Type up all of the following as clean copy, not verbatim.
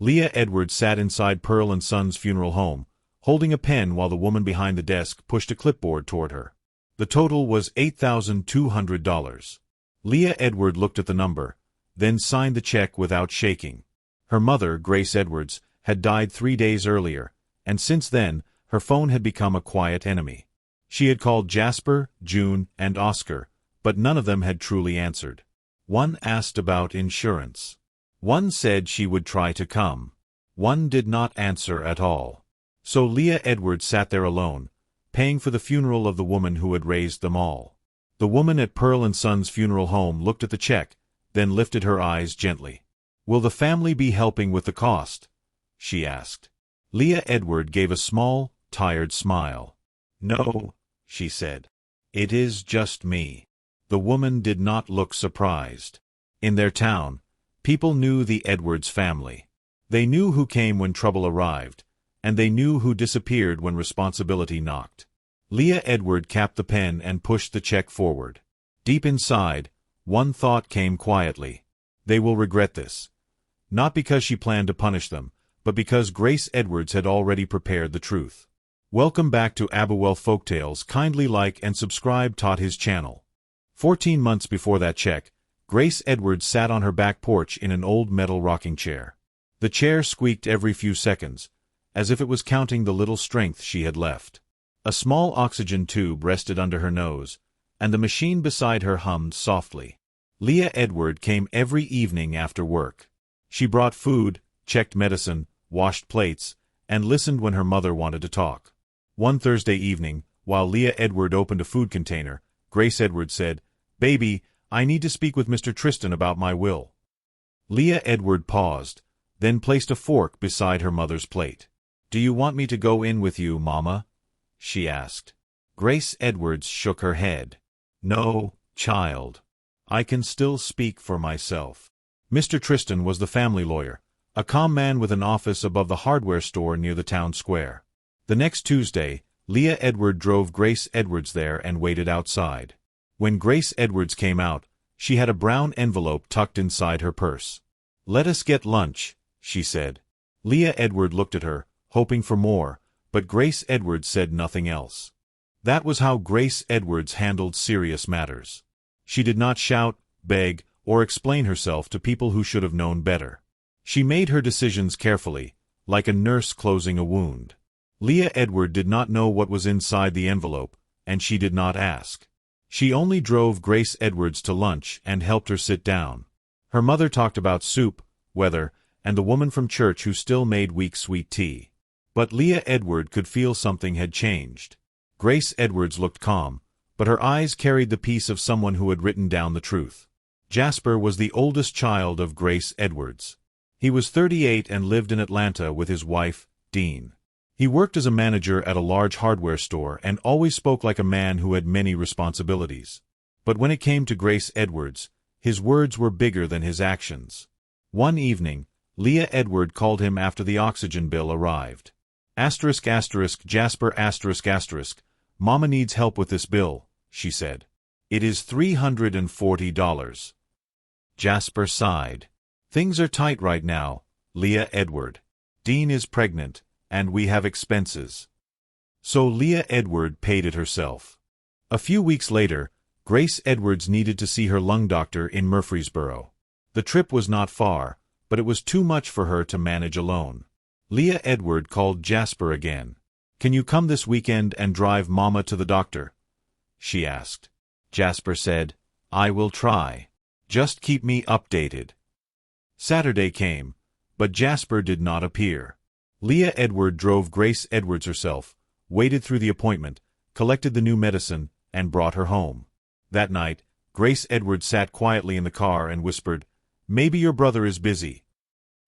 Lea Edward sat inside Pearl and Son's funeral home, holding a pen while the woman behind the desk pushed a clipboard toward her. The total was $8,200. Lea Edward looked at the number, then signed the check without shaking. Her mother, Grace Edwards, had died 3 days earlier, and since then, her phone had become a quiet enemy. She had called Jasper, June, and Oscar, but none of them had truly answered. One asked about insurance. One said she would try to come. One did not answer at all. So Lea Edwards sat there alone, paying for the funeral of the woman who had raised them all. The woman at Pearl and Son's funeral home looked at the check, then lifted her eyes gently. "Will the family be helping with the cost?" she asked. Lea Edward gave a small, tired smile. "No," she said. "It is just me." The woman did not look surprised. In their town, people knew the Edwards family. They knew who came when trouble arrived, and they knew who disappeared when responsibility knocked. Lea Edward capped the pen and pushed the check forward. Deep inside, one thought came quietly. They will regret this. Not because she planned to punish them, but because Grace Edwards had already prepared the truth. Welcome back to Abuel Folktales. Kindly like and subscribe to his channel. 14 months before that check, Grace Edwards sat on her back porch in an old metal rocking chair. The chair squeaked every few seconds, as if it was counting the little strength she had left. A small oxygen tube rested under her nose, and the machine beside her hummed softly. Lea Edward came every evening after work. She brought food, checked medicine, washed plates, and listened when her mother wanted to talk. One Thursday evening, while Lea Edward opened a food container, Grace Edward said, "Baby, I need to speak with Mr. Tristan about my will." Lea Edward paused, then placed a fork beside her mother's plate. "Do you want me to go in with you, Mama?" she asked. Grace Edwards shook her head. "No, child. I can still speak for myself." Mr. Tristan was the family lawyer, a calm man with an office above the hardware store near the town square. The next Tuesday, Lea Edward drove Grace Edwards there and waited outside. When Grace Edwards came out, she had a brown envelope tucked inside her purse. "Let us get lunch," she said. Lea Edward looked at her, hoping for more, but Grace Edwards said nothing else. That was how Grace Edwards handled serious matters. She did not shout, beg, or explain herself to people who should have known better. She made her decisions carefully, like a nurse closing a wound. Lea Edward did not know what was inside the envelope, and she did not ask. She only drove Grace Edwards to lunch and helped her sit down. Her mother talked about soup, weather, and the woman from church who still made weak sweet tea. But Lea Edward could feel something had changed. Grace Edwards looked calm, but her eyes carried the peace of someone who had written down the truth. Jasper was the oldest child of Grace Edwards. He was 38 and lived in Atlanta with his wife, Dean. He worked as a manager at a large hardware store and always spoke like a man who had many responsibilities. But when it came to Grace Edwards, his words were bigger than his actions. One evening, Lea Edward called him after the oxygen bill arrived. Jasper, Mama needs help with this bill, she said. It is $340. Jasper sighed. Things are tight right now, Lea Edward. Dean is pregnant, and we have expenses. So Lea Edward paid it herself. A few weeks later, Grace Edwards needed to see her lung doctor in Murfreesboro. The trip was not far, but it was too much for her to manage alone. Lea Edward called Jasper again. "Can you come this weekend and drive Mama to the doctor?" she asked. Jasper said, "I will try. Just keep me updated." Saturday came, but Jasper did not appear. Lea Edward drove Grace Edwards herself, waited through the appointment, collected the new medicine, and brought her home. That night, Grace Edwards sat quietly in the car and whispered, "Maybe your brother is busy."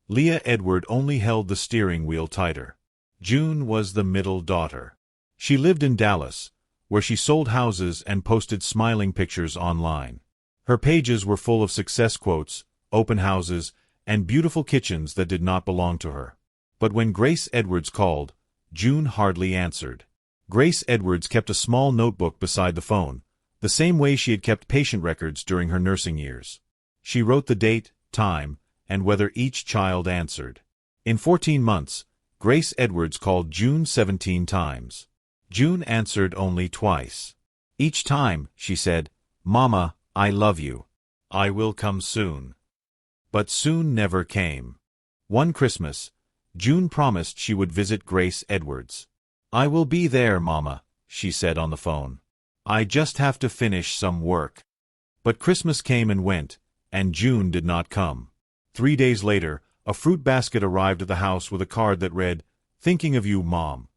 Lea Edward only held the steering wheel tighter. June was the middle daughter. She lived in Dallas, where she sold houses and posted smiling pictures online. Her pages were full of success quotes, open houses, and beautiful kitchens that did not belong to her. But when Grace Edwards called, June hardly answered. Grace Edwards kept a small notebook beside the phone, the same way she had kept patient records during her nursing years. She wrote the date, time, and whether each child answered. In 14 months, Grace Edwards called June 17 times. June answered only twice. Each time, she said, "Mama, I love you. I will come soon." But soon never came. One Christmas, June promised she would visit Grace Edwards. "I will be there, Mama," she said on the phone. "I just have to finish some work." But Christmas came and went, and June did not come. 3 days later, a fruit basket arrived at the house with a card that read, "Thinking of you, Mom."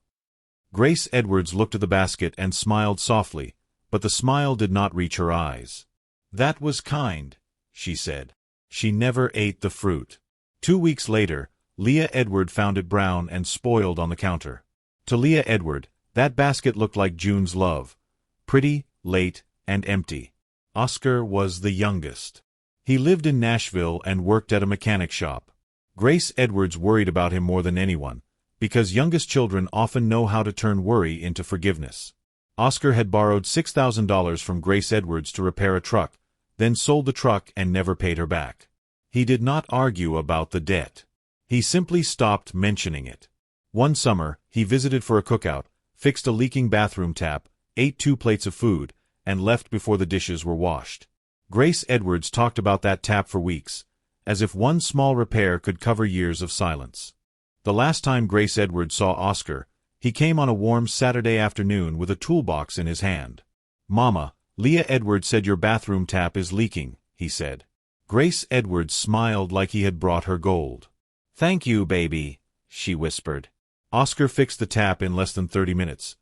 Grace Edwards looked at the basket and smiled softly, but the smile did not reach her eyes. "That was kind," she said. She never ate the fruit. 2 weeks later, Lea Edward found it brown and spoiled on the counter. To Lea Edward, that basket looked like June's love. Pretty, late, and empty. Oscar was the youngest. He lived in Nashville and worked at a mechanic shop. Grace Edwards worried about him more than anyone, because youngest children often know how to turn worry into forgiveness. Oscar had borrowed $6,000 from Grace Edwards to repair a truck, then sold the truck and never paid her back. He did not argue about the debt. He simply stopped mentioning it. One summer, he visited for a cookout, fixed a leaking bathroom tap, ate 2 plates of food, and left before the dishes were washed. Grace Edwards talked about that tap for weeks, as if one small repair could cover years of silence. The last time Grace Edwards saw Oscar, he came on a warm Saturday afternoon with a toolbox in his hand. "Mama, Lea Edwards said your bathroom tap is leaking," he said. Grace Edwards smiled like he had brought her gold. "Thank you, baby," she whispered. Oscar fixed the tap in less than 30 minutes,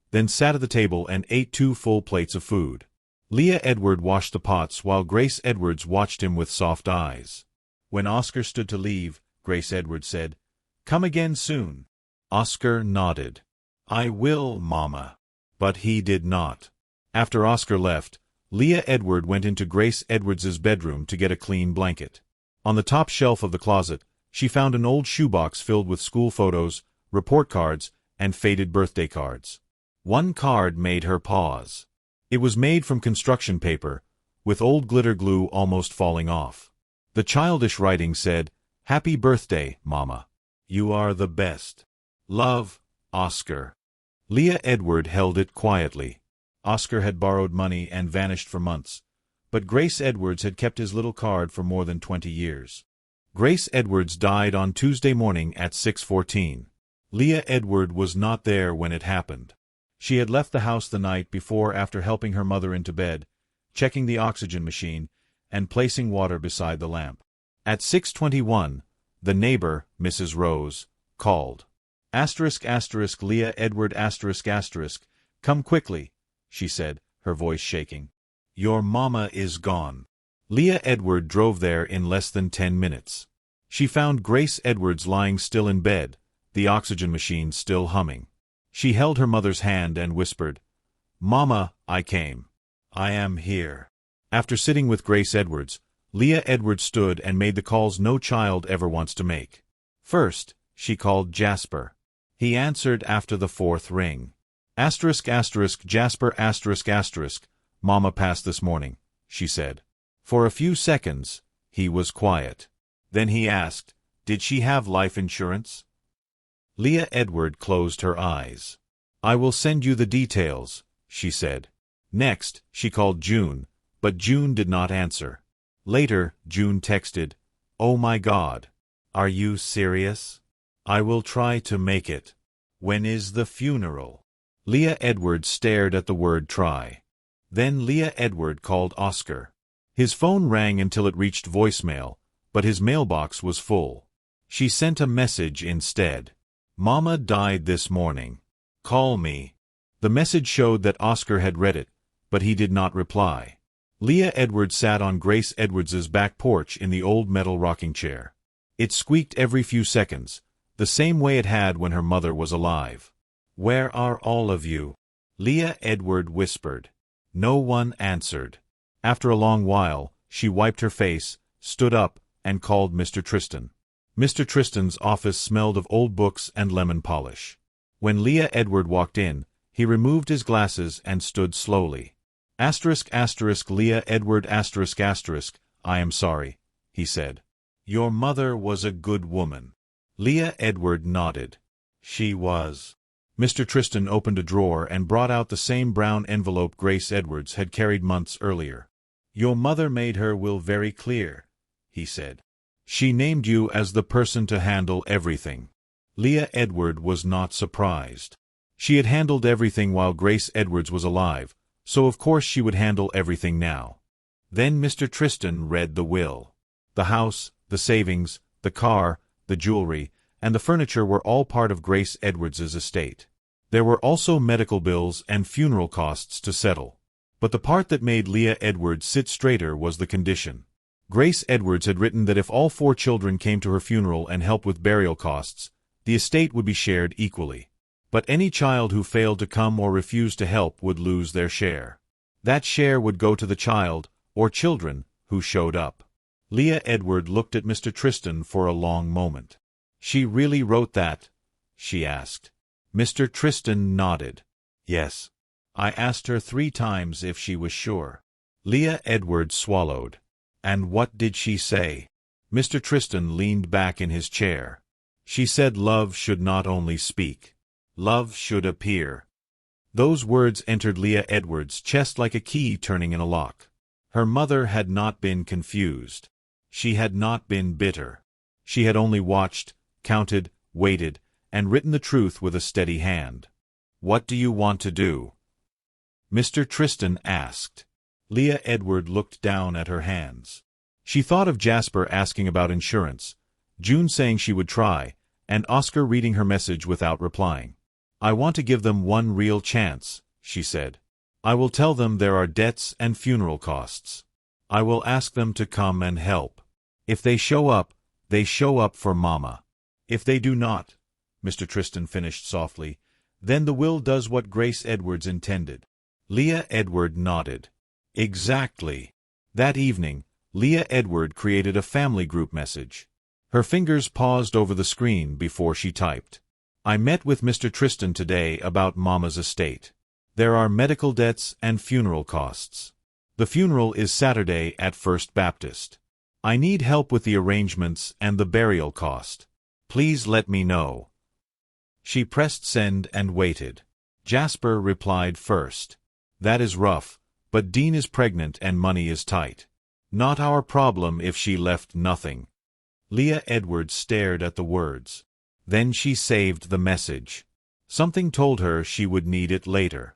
then sat at the table and ate 2 full plates of food. Lea Edward washed the pots while Grace Edwards watched him with soft eyes. When Oscar stood to leave, Grace Edwards said, "Come again soon." Oscar nodded. "I will, Mama." But he did not. After Oscar left, Lea Edward went into Grace Edwards's bedroom to get a clean blanket. On the top shelf of the closet, she found an old shoebox filled with school photos, report cards, and faded birthday cards. One card made her pause. It was made from construction paper, with old glitter glue almost falling off. The childish writing said, "Happy birthday, Mama. You are the best. Love, Oscar." Lea Edward held it quietly. Oscar had borrowed money and vanished for months, but Grace Edwards had kept his little card for more than 20 years. Grace Edwards died on Tuesday morning at 6:14. Lea Edward was not there when it happened. She had left the house the night before after helping her mother into bed, checking the oxygen machine, and placing water beside the lamp. At 6:21, the neighbor, Mrs. Rose, called. Lea Edward "Come quickly," she said, her voice shaking. "Your mama is gone." Lea Edward drove there in less than 10 minutes. She found Grace Edwards lying still in bed, the oxygen machine still humming. She held her mother's hand and whispered, "Mama, I came. I am here." After sitting with Grace Edwards, Lea Edwards stood and made the calls no child ever wants to make. First, she called Jasper. He answered after the 4th ring. Jasper, "Mama passed this morning," she said. For a few seconds, he was quiet. Then he asked, "Did she have life insurance?" Lea Edward closed her eyes. "I will send you the details," she said. Next, she called June, but June did not answer. Later, June texted, "Oh my God. Are you serious? I will try to make it. When is the funeral?" Lea Edward stared at the word try. Then Lea Edward called Oscar. His phone rang until it reached voicemail, but his mailbox was full. She sent a message instead. "Mama died this morning. Call me." The message showed that Oscar had read it, but he did not reply. Lea Edward sat on Grace Edwards's back porch in the old metal rocking chair. It squeaked every few seconds, the same way it had when her mother was alive. "Where are all of you?" Lea Edward whispered. No one answered. After a long while, she wiped her face, stood up, and called Mr. Tristan. Mr. Tristan's office smelled of old books and lemon polish. When Lea Edward walked in, he removed his glasses and stood slowly. Lea Edward "I am sorry," he said. "Your mother was a good woman. Lea Edward nodded. She was. Mr. Tristan opened a drawer and brought out the same brown envelope Grace Edwards had carried months earlier. Your mother made her will very clear, he said. She named you as the person to handle everything. Lea Edward was not surprised. She had handled everything while Grace Edwards was alive, so of course she would handle everything now. Then Mr. Tristan read the will. The house, the savings, the car, the jewelry, and the furniture were all part of Grace Edwards's estate. There were also medical bills and funeral costs to settle. But the part that made Lea Edwards sit straighter was the condition. Grace Edwards had written that if all 4 children came to her funeral and helped with burial costs, the estate would be shared equally. But any child who failed to come or refused to help would lose their share. That share would go to the child, or children, who showed up. Lea Edward looked at Mr. Tristan for a long moment. She really wrote that? She asked. Mr. Tristan nodded. Yes. I asked her 3 times if she was sure. Lea Edward swallowed. And what did she say? Mr. Tristan leaned back in his chair. She said love should not only speak. Love should appear. Those words entered Lea Edwards' chest like a key turning in a lock. Her mother had not been confused. She had not been bitter. She had only watched, counted, waited, and written the truth with a steady hand. What do you want to do? Mr. Tristan asked. Lea Edward looked down at her hands. She thought of Jasper asking about insurance, June saying she would try, and Oscar reading her message without replying. I want to give them one real chance, she said. I will tell them there are debts and funeral costs. I will ask them to come and help. If they show up for Mama. If they do not, Mr. Tristan finished softly, then the will does what Grace Edwards intended. Lea Edward nodded. Exactly. That evening, Lea Edward created a family group message. Her fingers paused over the screen before she typed. I met with Mr. Tristan today about Mama's estate. There are medical debts and funeral costs. The funeral is Saturday at First Baptist. I need help with the arrangements and the burial cost. Please let me know. She pressed send and waited. Jasper replied first. That is rough, but Dean is pregnant and money is tight. Not our problem if she left nothing. Lea Edwards stared at the words. Then she saved the message. Something told her she would need it later.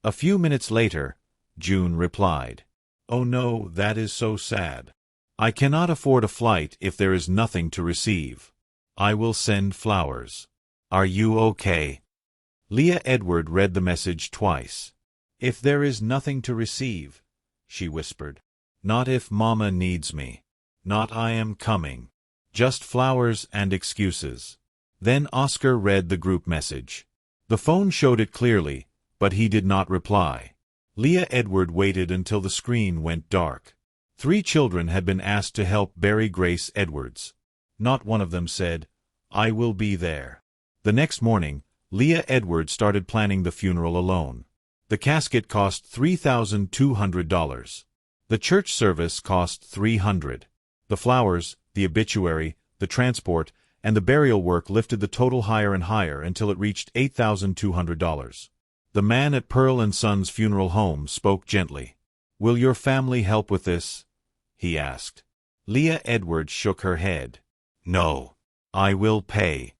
A few minutes later, June replied. Oh no, that is so sad. I cannot afford a flight if there is nothing to receive. I will send flowers. Are you okay? Lea Edward read the message twice. If there is nothing to receive, she whispered. Not if Mama needs me. Not I am coming. Just flowers and excuses. Then Oscar read the group message. The phone showed it clearly, but he did not reply. Lea Edward waited until the screen went dark. 3 children had been asked to help bury Grace Edwards. Not one of them said, I will be there. The next morning, Lea Edward started planning the funeral alone. The casket cost $3,200. The church service cost $300. The flowers, the obituary, the transport, and the burial work lifted the total higher and higher until it reached $8,200. The man at Pearl & Sons Funeral Home spoke gently. Will your family help with this? He asked. Lea Edward shook her head. No. I will pay.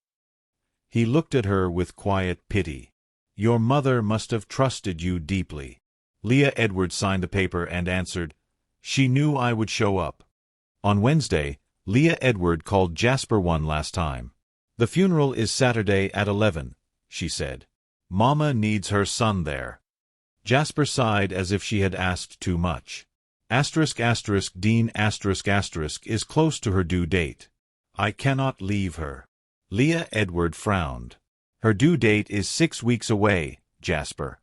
He looked at her with quiet pity. Your mother must have trusted you deeply. Lea Edward signed the paper and answered, She knew I would show up. On Wednesday, Lea Edward called Jasper one last time. The funeral is Saturday at 11, she said. Mama needs her son there. Jasper sighed as if she had asked too much. Dean is close to her due date. I cannot leave her. Lea Edward frowned. Her due date is 6 weeks away, Jasper.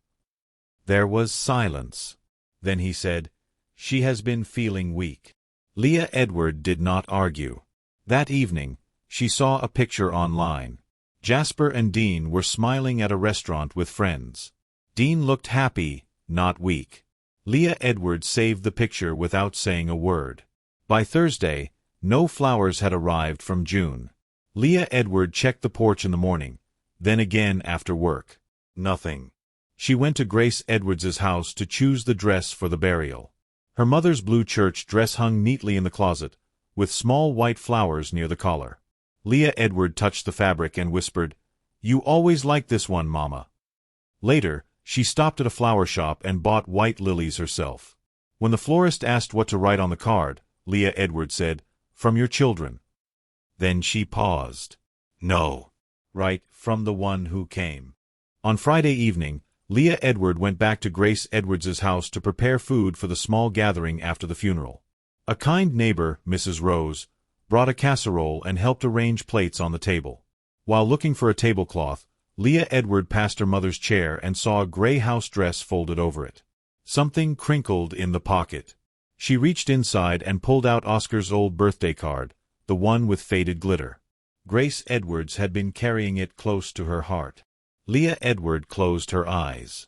There was silence. Then he said, She has been feeling weak. Lea Edward did not argue. That evening, she saw a picture online. Jasper and Dean were smiling at a restaurant with friends. Dean looked happy, not weak. Lea Edward saved the picture without saying a word. By Thursday, no flowers had arrived from June. Lea Edward checked the porch in the morning, then again after work. Nothing. She went to Grace Edwards's house to choose the dress for the burial. Her mother's blue church dress hung neatly in the closet, with small white flowers near the collar. Lea Edward touched the fabric and whispered, "You always liked this one, Mama." Later, she stopped at a flower shop and bought white lilies herself. When the florist asked what to write on the card, Lea Edward said, "From your children." Then she paused. "No. Write, from the one who came." On Friday evening, Lea Edward went back to Grace Edwards's house to prepare food for the small gathering after the funeral. A kind neighbor, Mrs. Rose, brought a casserole and helped arrange plates on the table. While looking for a tablecloth, Lea Edward passed her mother's chair and saw a gray house dress folded over it. Something crinkled in the pocket. She reached inside and pulled out Oscar's old birthday card, the one with faded glitter. Grace Edwards had been carrying it close to her heart. Lea Edward closed her eyes.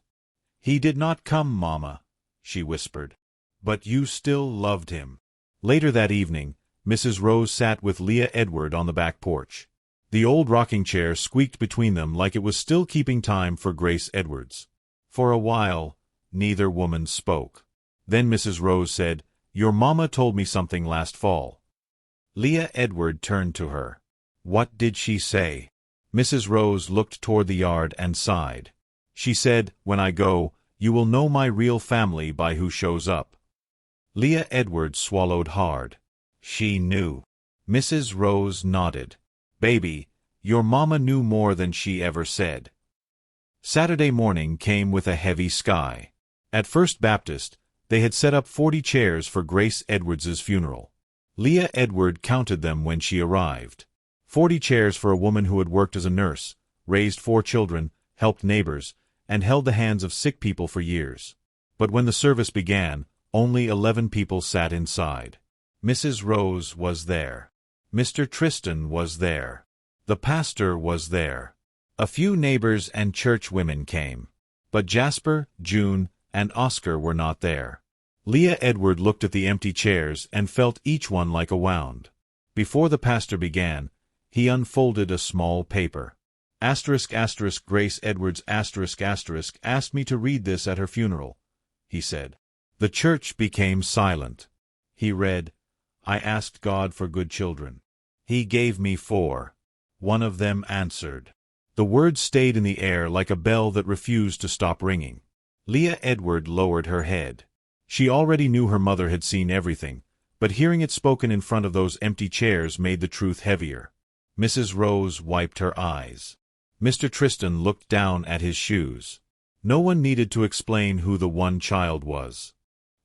"He did not come, Mama," she whispered. "But you still loved him." Later that evening, Mrs. Rose sat with Lea Edward on the back porch. The old rocking chair squeaked between them like it was still keeping time for Grace Edwards. For a while, neither woman spoke. Then Mrs. Rose said, "Your mama told me something last fall." Lea Edward turned to her. "What did she say?" Mrs. Rose looked toward the yard and sighed. "She said, when I go, you will know my real family by who shows up." Lea Edward swallowed hard. She knew. Mrs. Rose nodded. "Baby, your mama knew more than she ever said." Saturday morning came with a heavy sky. At First Baptist, they had set up 40 chairs for Grace Edwards's funeral. Lea Edward counted them when she arrived. 40 chairs for a woman who had worked as a nurse, raised 4 children, helped neighbors, and held the hands of sick people for years. But when the service began, only 11 people sat inside. Mrs. Rose was there. Mr. Tristan was there. The pastor was there. A few neighbors and church women came. But Jasper, June, and Oscar were not there. Lea Edward looked at the empty chairs and felt each one like a wound. Before the pastor began, he unfolded a small paper. Grace Edwards asked me to read this at her funeral, he said. The church became silent. He read, "I asked God for good children. He gave me 4. One of them answered." The words stayed in the air like a bell that refused to stop ringing. Lea Edward lowered her head. She already knew her mother had seen everything, but hearing it spoken in front of those empty chairs made the truth heavier. Mrs. Rose wiped her eyes. Mr. Tristan looked down at his shoes. No one needed to explain who the one child was.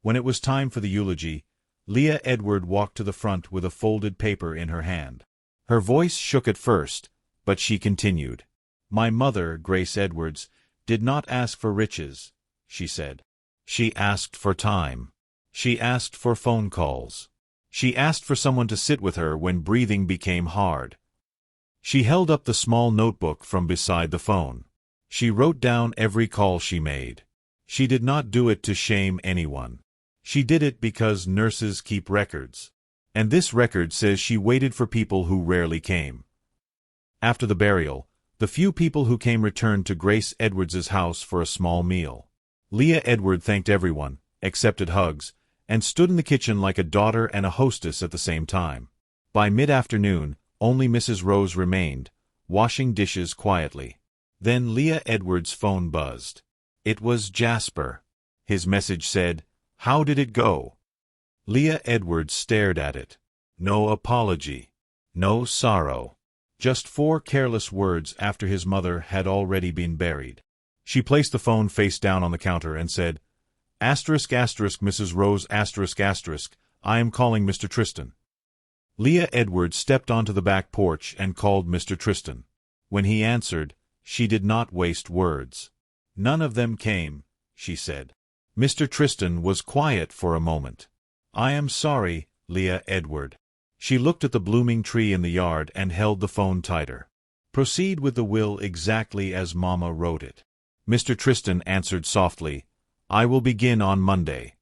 When it was time for the eulogy, Lea Edward walked to the front with a folded paper in her hand. Her voice shook at first, but she continued. "My mother, Grace Edwards, did not ask for riches," she said. "She asked for time. She asked for phone calls. She asked for someone to sit with her when breathing became hard." She held up the small notebook from beside the phone. She wrote down every call she made. She did not do it to shame anyone. She did it because nurses keep records. And this record says she waited for people who rarely came. After the burial, the few people who came returned to Grace Edwards's house for a small meal. Lea Edward thanked everyone, accepted hugs, and stood in the kitchen like a daughter and a hostess at the same time. By mid-afternoon, only Mrs. Rose remained, washing dishes quietly. Then Lea Edward's phone buzzed. It was Jasper. His message said, "How did it go?" Lea Edward stared at it. No apology. No sorrow. Just 4 careless words after his mother had already been buried. She placed the phone face down on the counter and said, Mrs. Rose I am calling Mr. Tristan. Lea Edward stepped onto the back porch and called Mr. Tristan. When he answered, she did not waste words. "None of them came," she said. Mr. Tristan was quiet for a moment. "I am sorry, Lea Edward." She looked at the blooming tree in the yard and held the phone tighter. "Proceed with the will exactly as Mama wrote it." Mr. Tristan answered softly, "I will begin on Monday."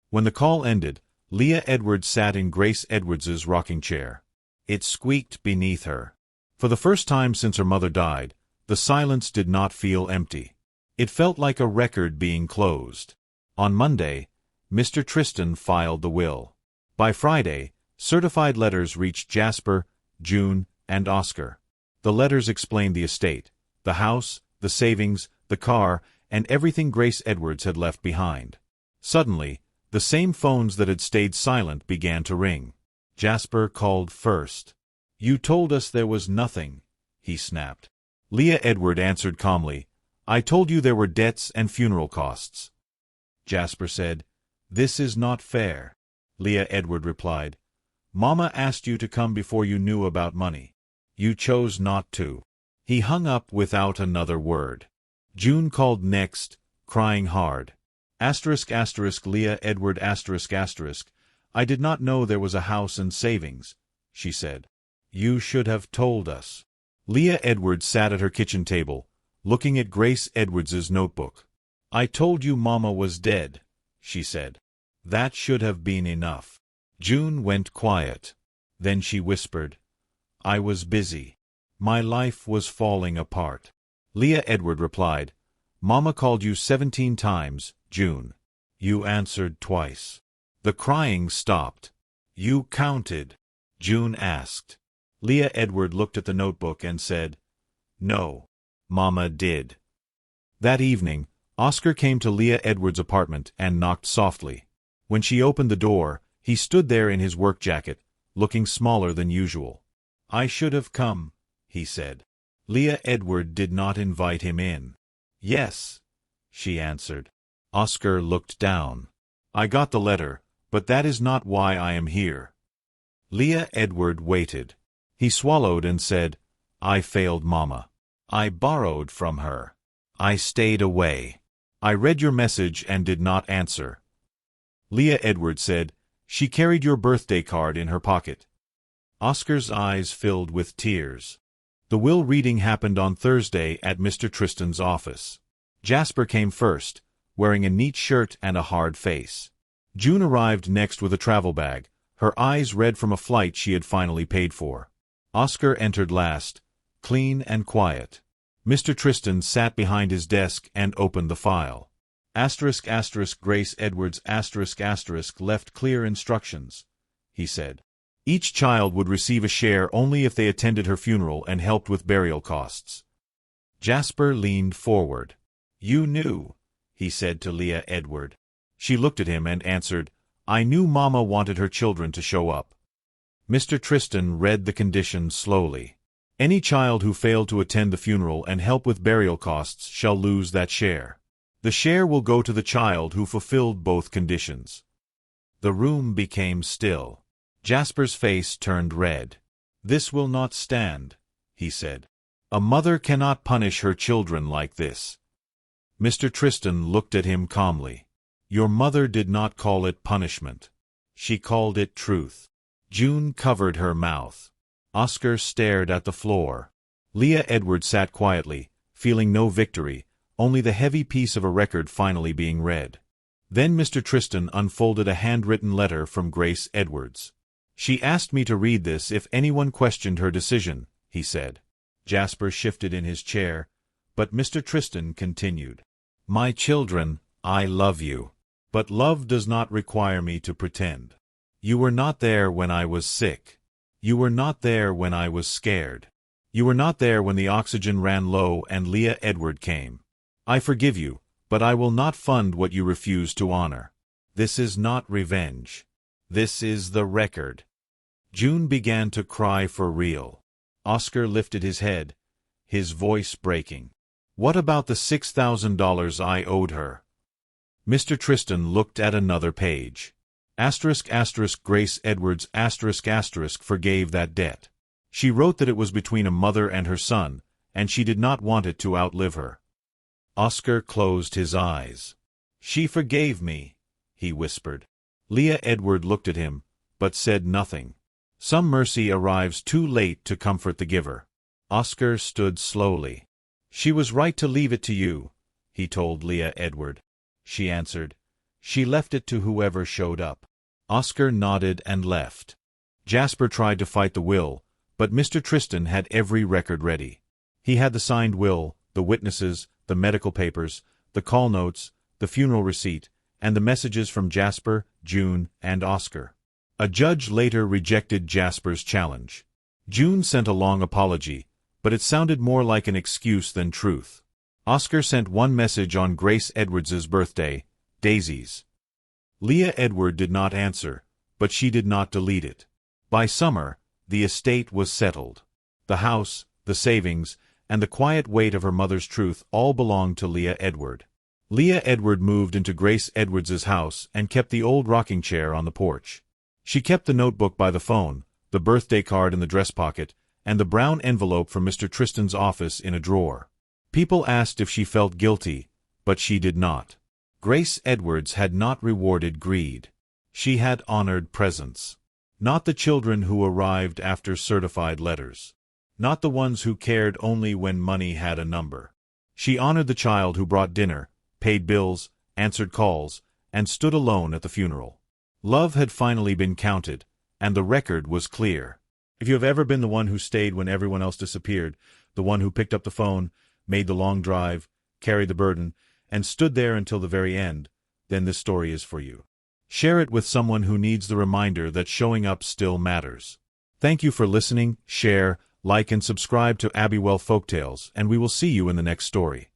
When the call ended, Lea Edward sat in Grace Edwards's rocking chair. It squeaked beneath her. For the first time since her mother died, the silence did not feel empty. It felt like a record being closed. On Monday, Mr. Tristan filed the will. By Friday, certified letters reached Jasper, June, and Oscar. The letters explained the estate, the house, the savings, the car, and everything Grace Edwards had left behind. Suddenly, the same phones that had stayed silent began to ring. Jasper called first. "You told us there was nothing," he snapped. Lea Edward answered calmly, "I told you there were debts and funeral costs." Jasper said, "This is not fair." Lea Edward replied, "Mama asked you to come before you knew about money. You chose not to." He hung up without another word. June called next, crying hard. Lea Edward I did not know there was a house and savings, she said. You should have told us. Lea Edward sat at her kitchen table, looking at Grace Edwards's notebook. I told you Mama was dead, she said. That should have been enough. June went quiet. Then she whispered, I was busy. My life was falling apart. Lea Edward replied, Mama called you 17 times, June. You answered twice. The crying stopped. You counted? June asked. Lea Edward looked at the notebook and said, No, Mama did. That evening, Oscar came to Lea Edward's apartment and knocked softly. When she opened the door, he stood there in his work jacket, looking smaller than usual. I should have come, he said. Lea Edward did not invite him in. Yes, she answered. Oscar looked down. I got the letter, but that is not why I am here. Lea Edward waited. He swallowed and said, I failed Mama. I borrowed from her. I stayed away. I read your message and did not answer. Lea Edward said, She carried your birthday card in her pocket. Oscar's eyes filled with tears. The will reading happened on Thursday at Mr. Tristan's office. Jasper came first, wearing a neat shirt and a hard face. June arrived next with a travel bag, her eyes red from a flight she had finally paid for. Oscar entered last, clean and quiet. Mr. Tristan sat behind his desk and opened the file. Grace Edwards left clear instructions, he said. Each child would receive a share only if they attended her funeral and helped with burial costs. Jasper leaned forward. You knew, he said to Lea Edward. She looked at him and answered, I knew Mama wanted her children to show up. Mr. Tristan read the conditions slowly. Any child who failed to attend the funeral and help with burial costs shall lose that share. The share will go to the child who fulfilled both conditions. The room became still. Jasper's face turned red. This will not stand, he said. A mother cannot punish her children like this. Mr. Tristan looked at him calmly. Your mother did not call it punishment. She called it truth. June covered her mouth. Oscar stared at the floor. Lea Edward sat quietly, feeling no victory, only the heavy piece of a record finally being read. Then Mr. Tristan unfolded a handwritten letter from Grace Edwards. She asked me to read this if anyone questioned her decision, he said. Jasper shifted in his chair, but Mr. Tristan continued. My children, I love you. But love does not require me to pretend. You were not there when I was sick. You were not there when I was scared. You were not there when the oxygen ran low and Lea Edward came. I forgive you, but I will not fund what you refuse to honor. This is not revenge. This is the record. June began to cry for real. Oscar lifted his head, his voice breaking. What about the $6,000 I owed her? Mr. Tristan looked at another page. Grace Edwards forgave that debt. She wrote that it was between a mother and her son, and she did not want it to outlive her. Oscar closed his eyes. She forgave me, he whispered. Lea Edward looked at him, but said nothing. Some mercy arrives too late to comfort the giver. Oscar stood slowly. She was right to leave it to you, he told Lea Edward. She answered, She left it to whoever showed up. Oscar nodded and left. Jasper tried to fight the will, But Mr. Tristan had every record ready. He had the signed will, the witnesses, the medical papers, the call notes, the funeral receipt, and the messages from Jasper, June, and Oscar. A judge later rejected Jasper's challenge. June sent a long apology, but it sounded more like an excuse than truth. Oscar sent one message on Grace Edwards's birthday, daisies. Lea Edward did not answer, but she did not delete it. By summer, the estate was settled. The house, the savings, and the quiet weight of her mother's truth all belonged to Lea Edward. Lea Edward moved into Grace Edwards's house and kept the old rocking chair on the porch. She kept the notebook by the phone, the birthday card in the dress pocket, and the brown envelope from Mr. Tristan's office in a drawer. People asked if she felt guilty, but she did not. Grace Edwards had not rewarded greed. She had honored presence. Not the children who arrived after certified letters. Not the ones who cared only when money had a number. She honored the child who brought dinner, paid bills, answered calls, and stood alone at the funeral. Love had finally been counted, and the record was clear. If you have ever been the one who stayed when everyone else disappeared, the one who picked up the phone, made the long drive, carried the burden, and stood there until the very end, then this story is for you. Share it with someone who needs the reminder that showing up still matters. Thank you for listening, share, like and subscribe to Abbywell Folktales, and we will see you in the next story.